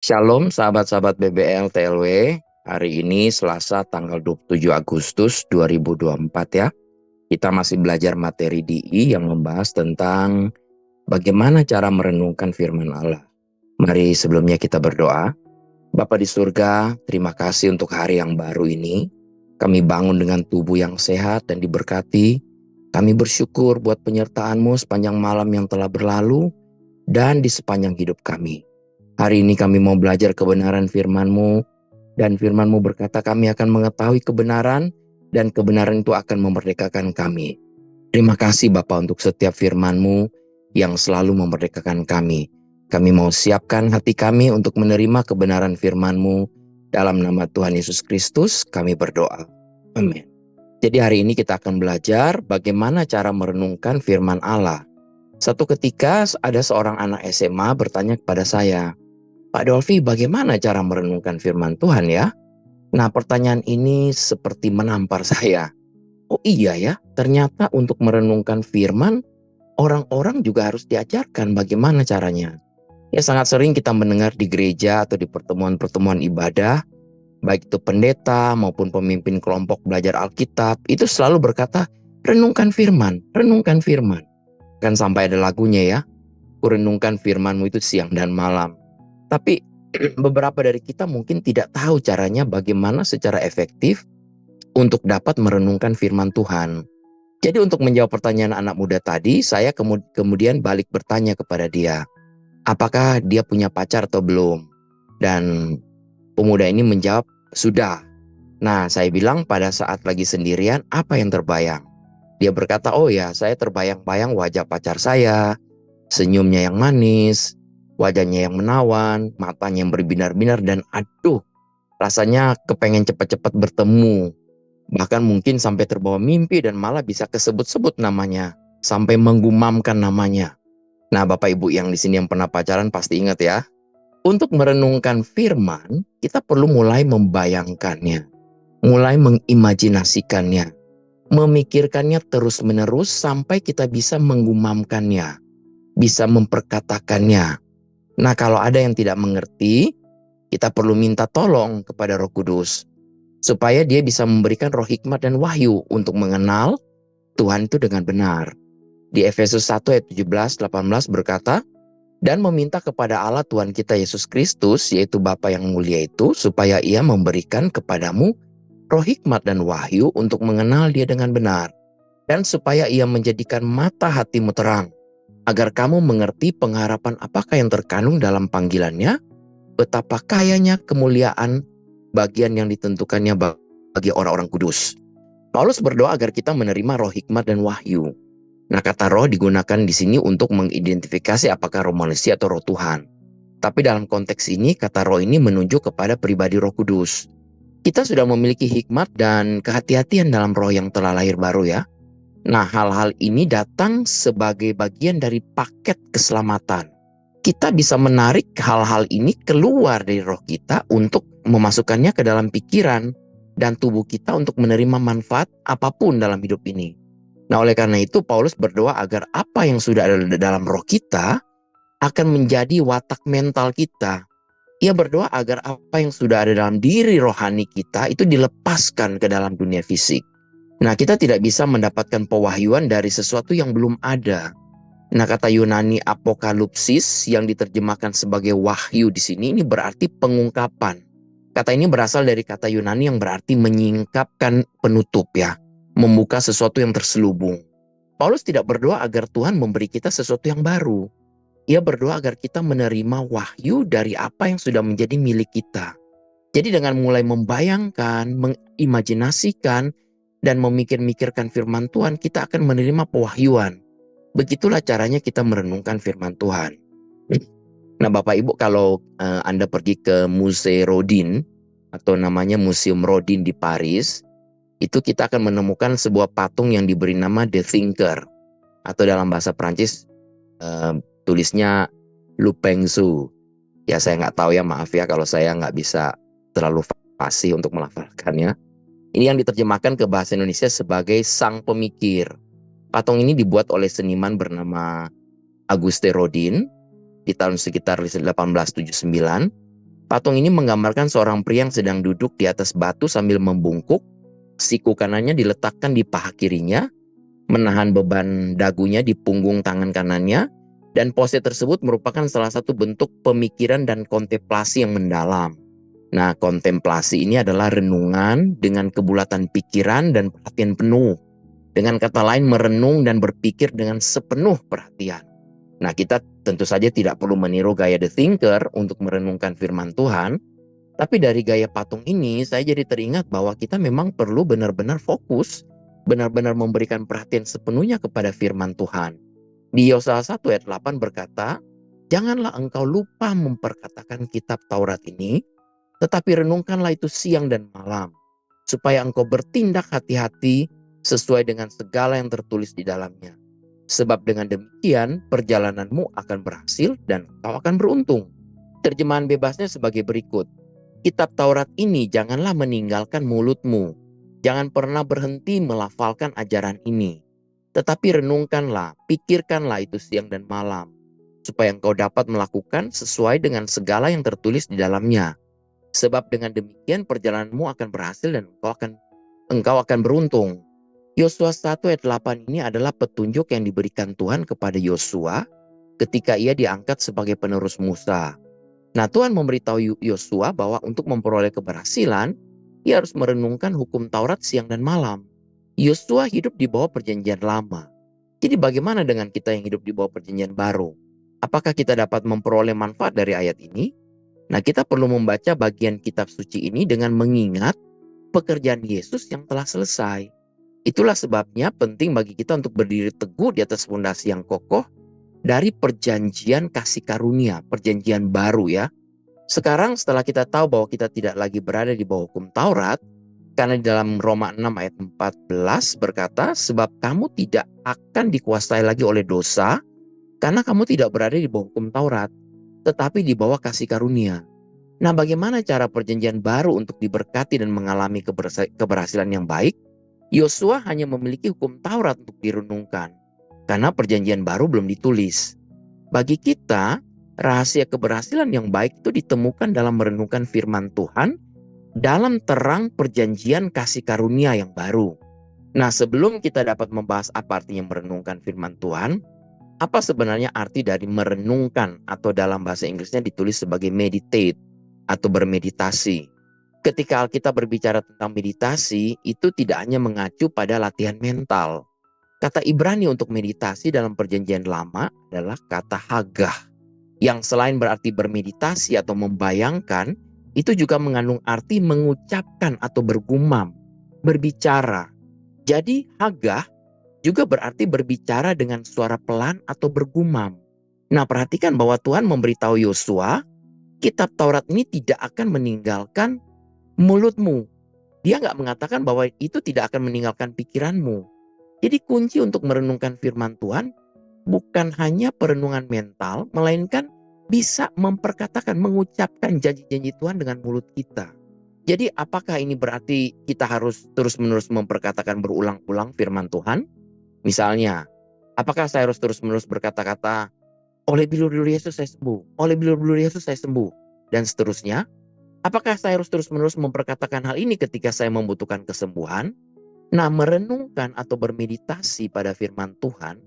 Shalom sahabat-sahabat BBL TLW. Hari ini Selasa tanggal 27 Agustus 2024 ya. Kita masih belajar materi DI yang membahas tentang bagaimana cara merenungkan firman Allah. Mari sebelumnya kita berdoa. Bapa di surga, terima kasih untuk hari yang baru ini. Kami bangun dengan tubuh yang sehat dan diberkati. Kami bersyukur buat penyertaan-Mu sepanjang malam yang telah berlalu dan di sepanjang hidup kami. Hari ini kami mau belajar kebenaran firman-Mu, dan firman-Mu berkata kami akan mengetahui kebenaran, dan kebenaran itu akan memerdekakan kami. Terima kasih Bapa untuk setiap firman-Mu yang selalu memerdekakan kami. Kami mau siapkan hati kami untuk menerima kebenaran firman-Mu. Dalam nama Tuhan Yesus Kristus kami berdoa. Amin. Jadi hari ini kita akan belajar bagaimana cara merenungkan firman Allah. Satu ketika ada seorang anak SMA bertanya kepada saya, Pak Dolfi, bagaimana cara merenungkan firman Tuhan ya? Nah, pertanyaan ini seperti menampar saya. Oh iya ya, ternyata untuk merenungkan firman, orang-orang juga harus diajarkan bagaimana caranya. Ya, sangat sering kita mendengar di gereja atau di pertemuan-pertemuan ibadah, baik itu pendeta maupun pemimpin kelompok belajar Alkitab, itu selalu berkata, renungkan firman, renungkan firman. Kan sampai ada lagunya ya, kurenungkan firman-Mu itu siang dan malam. Tapi beberapa dari kita mungkin tidak tahu caranya bagaimana secara efektif untuk dapat merenungkan firman Tuhan. Jadi untuk menjawab pertanyaan anak muda tadi, saya kemudian balik bertanya kepada dia, apakah dia punya pacar atau belum? Dan pemuda ini menjawab, sudah. Nah, saya bilang pada saat lagi sendirian, apa yang terbayang? Dia berkata, oh ya, saya terbayang-bayang wajah pacar saya, senyumnya yang manis, wajahnya yang menawan, matanya yang berbinar-binar, dan aduh, rasanya kepengen cepat-cepat bertemu. Bahkan mungkin sampai terbawa mimpi dan malah bisa kesebut-sebut namanya, sampai menggumamkan namanya. Nah, Bapak Ibu yang di sini yang pernah pacaran pasti ingat ya. Untuk merenungkan firman, kita perlu mulai membayangkannya, mulai mengimajinasikannya, memikirkannya terus-menerus sampai kita bisa menggumamkannya, bisa memperkatakannya. Nah, kalau ada yang tidak mengerti, kita perlu minta tolong kepada Roh Kudus supaya dia bisa memberikan roh hikmat dan wahyu untuk mengenal Tuhan itu dengan benar. Di Efesus 1 ayat 17-18 berkata, dan meminta kepada Allah Tuhan kita Yesus Kristus, yaitu Bapa yang mulia itu, supaya ia memberikan kepadamu roh hikmat dan wahyu untuk mengenal dia dengan benar, dan supaya ia menjadikan mata hatimu terang, agar kamu mengerti pengharapan apakah yang terkandung dalam panggilannya, betapa kayanya kemuliaan bagian yang ditentukannya bagi orang-orang kudus. Paulus berdoa agar kita menerima roh hikmat dan wahyu. Nah, kata roh digunakan di sini untuk mengidentifikasi apakah roh manusia atau roh Tuhan. Tapi dalam konteks ini, kata roh ini menunjuk kepada pribadi Roh Kudus. Kita sudah memiliki hikmat dan kehati-hatian dalam roh yang telah lahir baru ya. Nah, hal-hal ini datang sebagai bagian dari paket keselamatan. Kita bisa menarik hal-hal ini keluar dari roh kita untuk memasukkannya ke dalam pikiran dan tubuh kita untuk menerima manfaat apapun dalam hidup ini. Nah, oleh karena itu Paulus berdoa agar apa yang sudah ada dalam roh kita akan menjadi watak mental kita. Ia berdoa agar apa yang sudah ada dalam diri rohani kita itu dilepaskan ke dalam dunia fisik. Nah, kita tidak bisa mendapatkan pewahyuan dari sesuatu yang belum ada. Nah, kata Yunani apokalipsis yang diterjemahkan sebagai wahyu di sini ini berarti pengungkapan. Kata ini berasal dari kata Yunani yang berarti menyingkapkan penutup ya, membuka sesuatu yang terselubung. Paulus tidak berdoa agar Tuhan memberi kita sesuatu yang baru. Ia berdoa agar kita menerima wahyu dari apa yang sudah menjadi milik kita. Jadi dengan mulai membayangkan, mengimajinasikan, dan memikir-mikirkan firman Tuhan, kita akan menerima pewahyuan. Begitulah caranya kita merenungkan firman Tuhan. Nah, Bapak Ibu, kalau Anda pergi ke Musée Rodin, atau namanya Museum Rodin di Paris, itu kita akan menemukan sebuah patung yang diberi nama The Thinker, atau dalam bahasa Prancis tulisnya Lu Pengsu. Ya, saya nggak tahu ya, maaf ya kalau saya nggak bisa terlalu fasih untuk melafalkannya. Ini yang diterjemahkan ke bahasa Indonesia sebagai Sang Pemikir. Patung ini dibuat oleh seniman bernama Auguste Rodin di tahun sekitar 1879. Patung ini menggambarkan seorang pria yang sedang duduk di atas batu sambil membungkuk. Siku kanannya diletakkan di paha kirinya, menahan beban dagunya di punggung tangan kanannya, dan pose tersebut merupakan salah satu bentuk pemikiran dan kontemplasi yang mendalam. Nah, kontemplasi ini adalah renungan dengan kebulatan pikiran dan perhatian penuh. Dengan kata lain, merenung dan berpikir dengan sepenuh perhatian. Nah, kita tentu saja tidak perlu meniru gaya The Thinker untuk merenungkan firman Tuhan, tapi dari gaya patung ini, saya jadi teringat bahwa kita memang perlu benar-benar fokus, benar-benar memberikan perhatian sepenuhnya kepada firman Tuhan. Di Yosua 1 ayat 8 berkata, "Janganlah engkau lupa memperkatakan kitab Taurat ini, tetapi renungkanlah itu siang dan malam, supaya engkau bertindak hati-hati sesuai dengan segala yang tertulis di dalamnya. Sebab dengan demikian perjalananmu akan berhasil dan kau akan beruntung." Terjemahan bebasnya sebagai berikut. Kitab Taurat ini janganlah meninggalkan mulutmu. Jangan pernah berhenti melafalkan ajaran ini. Tetapi renungkanlah, pikirkanlah itu siang dan malam, supaya engkau dapat melakukan sesuai dengan segala yang tertulis di dalamnya. Sebab dengan demikian perjalananmu akan berhasil dan engkau akan beruntung. Yosua 1 ayat 8 ini adalah petunjuk yang diberikan Tuhan kepada Yosua ketika ia diangkat sebagai penerus Musa. Nah, Tuhan memberitahu Yosua bahwa untuk memperoleh keberhasilan, ia harus merenungkan hukum Taurat siang dan malam. Yosua hidup di bawah perjanjian lama. Jadi bagaimana dengan kita yang hidup di bawah perjanjian baru? Apakah kita dapat memperoleh manfaat dari ayat ini? Nah, kita perlu membaca bagian kitab suci ini dengan mengingat pekerjaan Yesus yang telah selesai. Itulah sebabnya penting bagi kita untuk berdiri teguh di atas fondasi yang kokoh dari perjanjian kasih karunia, perjanjian baru ya. Sekarang setelah kita tahu bahwa kita tidak lagi berada di bawah hukum Taurat, karena di dalam Roma 6 ayat 14 berkata, "Sebab kamu tidak akan dikuasai lagi oleh dosa, karena kamu tidak berada di bawah hukum Taurat, tetapi di bawah kasih karunia." Nah, bagaimana cara perjanjian baru untuk diberkati dan mengalami keberhasilan yang baik? Yosua hanya memiliki hukum Taurat untuk direnungkan, karena perjanjian baru belum ditulis. Bagi kita, rahasia keberhasilan yang baik itu ditemukan dalam merenungkan firman Tuhan dalam terang perjanjian kasih karunia yang baru. Nah, sebelum kita dapat membahas apa artinya merenungkan firman Tuhan, apa sebenarnya arti dari merenungkan atau dalam bahasa Inggrisnya ditulis sebagai meditate atau bermeditasi. Ketika Alkitab berbicara tentang meditasi, itu tidak hanya mengacu pada latihan mental. Kata Ibrani untuk meditasi dalam perjanjian lama adalah kata hagah, yang selain berarti bermeditasi atau membayangkan, itu juga mengandung arti mengucapkan atau bergumam, berbicara. Jadi hagah juga berarti berbicara dengan suara pelan atau bergumam. Nah, perhatikan bahwa Tuhan memberitahu Yosua, kitab Taurat ini tidak akan meninggalkan mulutmu. Dia nggak mengatakan bahwa itu tidak akan meninggalkan pikiranmu. Jadi kunci untuk merenungkan firman Tuhan bukan hanya perenungan mental, melainkan bisa memperkatakan, mengucapkan janji-janji Tuhan dengan mulut kita. Jadi apakah ini berarti kita harus terus-menerus memperkatakan berulang-ulang firman Tuhan? Misalnya, apakah saya harus terus-menerus berkata-kata, oleh bilur-bilur Yesus saya sembuh, oleh bilur-bilur Yesus saya sembuh, dan seterusnya? Apakah saya harus terus-menerus memperkatakan hal ini ketika saya membutuhkan kesembuhan? Nah, merenungkan atau bermeditasi pada firman Tuhan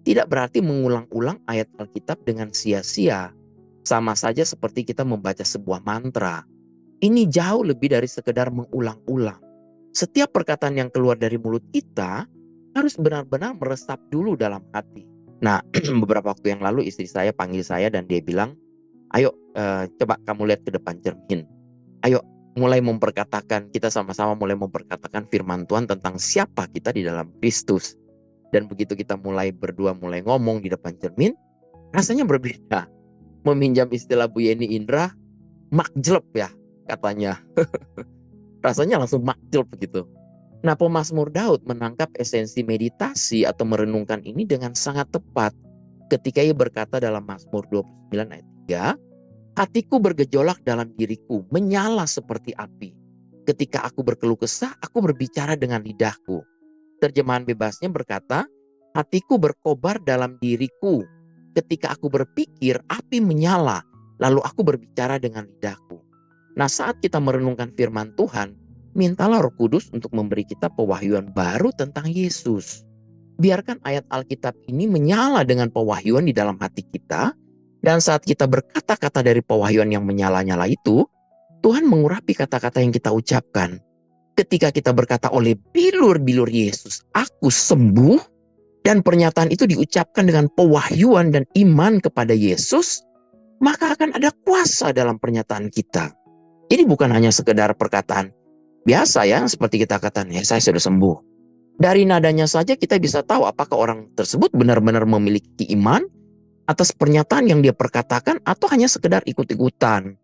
tidak berarti mengulang-ulang ayat Alkitab dengan sia-sia. Sama saja seperti kita membaca sebuah mantra. Ini jauh lebih dari sekedar mengulang-ulang. Setiap perkataan yang keluar dari mulut kita harus benar-benar meresap dulu dalam hati. Nah, beberapa waktu yang lalu istri saya panggil saya dan dia bilang, "Ayo coba kamu lihat ke depan cermin. Ayo mulai memperkatakan, kita sama-sama mulai memperkatakan firman Tuhan tentang siapa kita di dalam Kristus." Dan begitu kita mulai berdua mulai ngomong di depan cermin, rasanya berbeda. Meminjam istilah Bu Yeni Indra, makjleb ya katanya. Rasanya langsung makjleb begitu. Nah, pemazmur Daud menangkap esensi meditasi atau merenungkan ini dengan sangat tepat ketika ia berkata dalam Mazmur 29 ayat 3, "Hatiku bergejolak dalam diriku, menyala seperti api. Ketika aku berkeluh kesah, aku berbicara dengan lidahku." Terjemahan bebasnya berkata, "Hatiku berkobar dalam diriku. Ketika aku berpikir, api menyala, lalu aku berbicara dengan lidahku." Nah, saat kita merenungkan firman Tuhan, mintalah Roh Kudus untuk memberi kita pewahyuan baru tentang Yesus. Biarkan ayat Alkitab ini menyala dengan pewahyuan di dalam hati kita, dan saat kita berkata-kata dari pewahyuan yang menyala-nyala itu, Tuhan mengurapi kata-kata yang kita ucapkan. Ketika kita berkata oleh bilur-bilur Yesus, aku sembuh, dan pernyataan itu diucapkan dengan pewahyuan dan iman kepada Yesus, maka akan ada kuasa dalam pernyataan kita. Jadi bukan hanya sekedar perkataan biasa ya, seperti kita katakan, ya saya sudah sembuh. Dari nadanya saja kita bisa tahu apakah orang tersebut benar-benar memiliki iman atas pernyataan yang dia perkatakan atau hanya sekedar ikut-ikutan.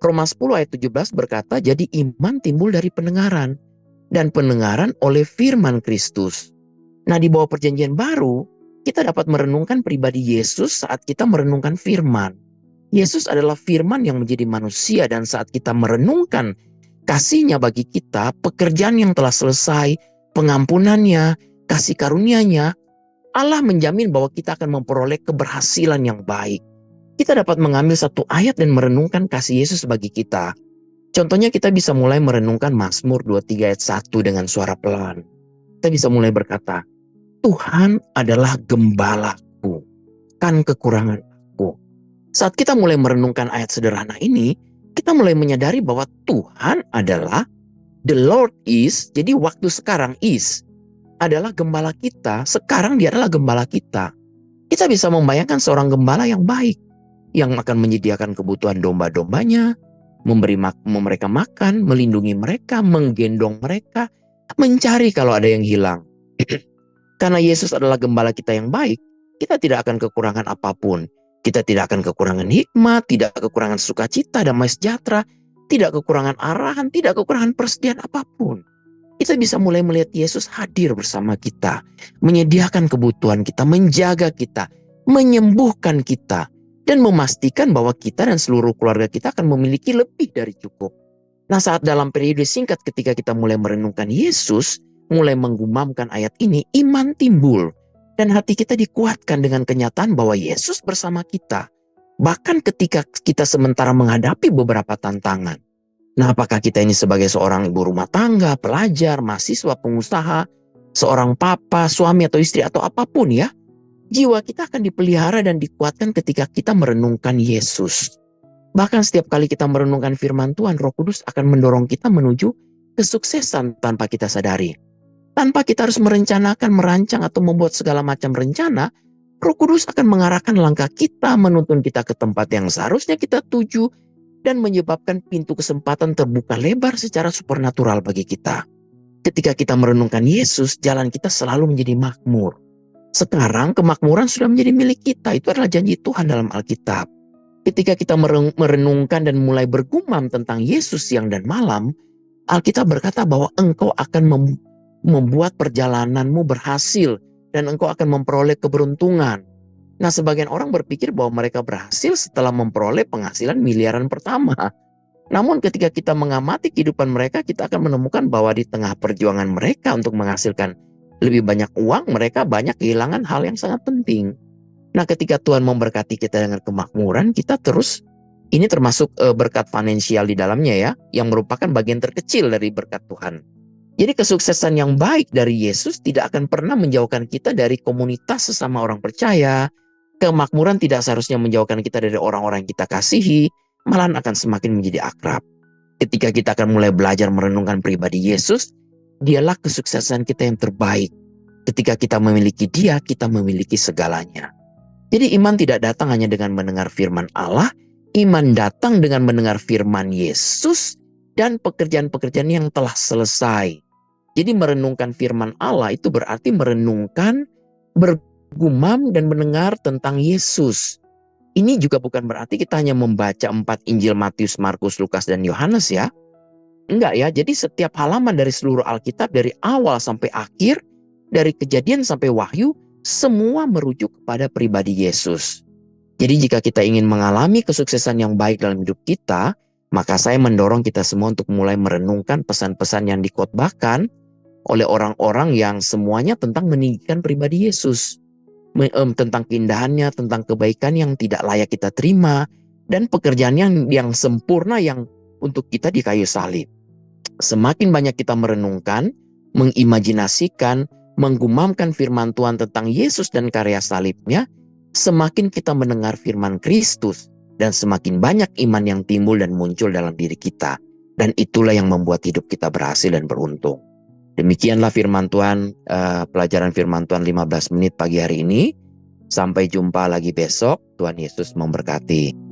Roma 10 ayat 17 berkata, jadi iman timbul dari pendengaran, dan pendengaran oleh firman Kristus. Nah, di bawah perjanjian baru, kita dapat merenungkan pribadi Yesus saat kita merenungkan firman. Yesus adalah firman yang menjadi manusia, dan saat kita merenungkan kasih-Nya bagi kita, pekerjaan yang telah selesai, pengampunannya, kasih karunia-Nya, Allah menjamin bahwa kita akan memperoleh keberhasilan yang baik. Kita dapat mengambil satu ayat dan merenungkan kasih Yesus bagi kita. Contohnya kita bisa mulai merenungkan Mazmur 23 ayat 1 dengan suara pelan. Kita bisa mulai berkata, Tuhan adalah gembalaku, kan kekurangan aku. Saat kita mulai merenungkan ayat sederhana ini, kita mulai menyadari bahwa Tuhan adalah the Lord is, jadi waktu sekarang is, adalah gembala kita. Sekarang dia adalah gembala kita. Kita bisa membayangkan seorang gembala yang baik, yang akan menyediakan kebutuhan domba-dombanya, memberi mereka makan, melindungi mereka, menggendong mereka, mencari kalau ada yang hilang. Karena Yesus adalah gembala kita yang baik, kita tidak akan kekurangan apapun. Kita tidak akan kekurangan hikmat, tidak kekurangan sukacita, damai sejahtera, tidak kekurangan arahan, tidak kekurangan persediaan apapun. Kita bisa mulai melihat Yesus hadir bersama kita, menyediakan kebutuhan kita, menjaga kita, menyembuhkan kita, dan memastikan bahwa kita dan seluruh keluarga kita akan memiliki lebih dari cukup. Nah, saat dalam periode singkat ketika kita mulai merenungkan Yesus, mulai menggumamkan ayat ini, iman timbul. Dan hati kita dikuatkan dengan kenyataan bahwa Yesus bersama kita. Bahkan ketika kita sementara menghadapi beberapa tantangan. Nah, apakah kita ini sebagai seorang ibu rumah tangga, pelajar, mahasiswa, pengusaha, seorang papa, suami atau istri atau apapun ya. Jiwa kita akan dipelihara dan dikuatkan ketika kita merenungkan Yesus. Bahkan setiap kali kita merenungkan firman Tuhan, Roh Kudus akan mendorong kita menuju kesuksesan tanpa kita sadari. Tanpa kita harus merencanakan, merancang atau membuat segala macam rencana, Roh Kudus akan mengarahkan langkah kita, menuntun kita ke tempat yang seharusnya kita tuju, dan menyebabkan pintu kesempatan terbuka lebar secara supernatural bagi kita. Ketika kita merenungkan Yesus, jalan kita selalu menjadi makmur. Sekarang kemakmuran sudah menjadi milik kita, itu adalah janji Tuhan dalam Alkitab. Ketika kita merenungkan dan mulai bergumam tentang Yesus siang dan malam, Alkitab berkata bahwa engkau akan membuat perjalananmu berhasil dan engkau akan memperoleh keberuntungan. Nah, sebagian orang berpikir bahwa mereka berhasil setelah memperoleh penghasilan miliaran pertama. Namun ketika kita mengamati kehidupan mereka, kita akan menemukan bahwa di tengah perjuangan mereka untuk menghasilkan lebih banyak uang, mereka banyak kehilangan hal yang sangat penting. Nah, ketika Tuhan memberkati kita dengan kemakmuran, kita terus, ini termasuk berkat finansial di dalamnya ya, yang merupakan bagian terkecil dari berkat Tuhan. Jadi kesuksesan yang baik dari Yesus tidak akan pernah menjauhkan kita dari komunitas sesama orang percaya. Kemakmuran tidak seharusnya menjauhkan kita dari orang-orang yang kita kasihi, malahan akan semakin menjadi akrab. Ketika kita akan mulai belajar merenungkan pribadi Yesus, dialah kesuksesan kita yang terbaik. Ketika kita memiliki dia, kita memiliki segalanya. Jadi iman tidak datang hanya dengan mendengar firman Allah, iman datang dengan mendengar firman Yesus dan pekerjaan-pekerjaan yang telah selesai. Jadi merenungkan firman Allah itu berarti merenungkan, bergumam dan mendengar tentang Yesus. Ini juga bukan berarti kita hanya membaca 4 Injil Matius, Markus, Lukas, dan Yohanes ya. Enggak ya, jadi setiap halaman dari seluruh Alkitab dari awal sampai akhir, dari Kejadian sampai Wahyu, semua merujuk kepada pribadi Yesus. Jadi jika kita ingin mengalami kesuksesan yang baik dalam hidup kita, maka saya mendorong kita semua untuk mulai merenungkan pesan-pesan yang dikhotbahkan oleh orang-orang yang semuanya tentang meninggikan pribadi Yesus. Tentang keindahannya, tentang kebaikan yang tidak layak kita terima, dan pekerjaan yang sempurna yang untuk kita di kayu salib. Semakin banyak kita merenungkan, mengimajinasikan, menggumamkan firman Tuhan tentang Yesus dan karya salibnya, semakin kita mendengar firman Kristus dan semakin banyak iman yang timbul dan muncul dalam diri kita. Dan itulah yang membuat hidup kita berhasil dan beruntung. Demikianlah firman Tuhan, pelajaran firman Tuhan 15 menit pagi hari ini. Sampai jumpa lagi besok. Tuhan Yesus memberkati.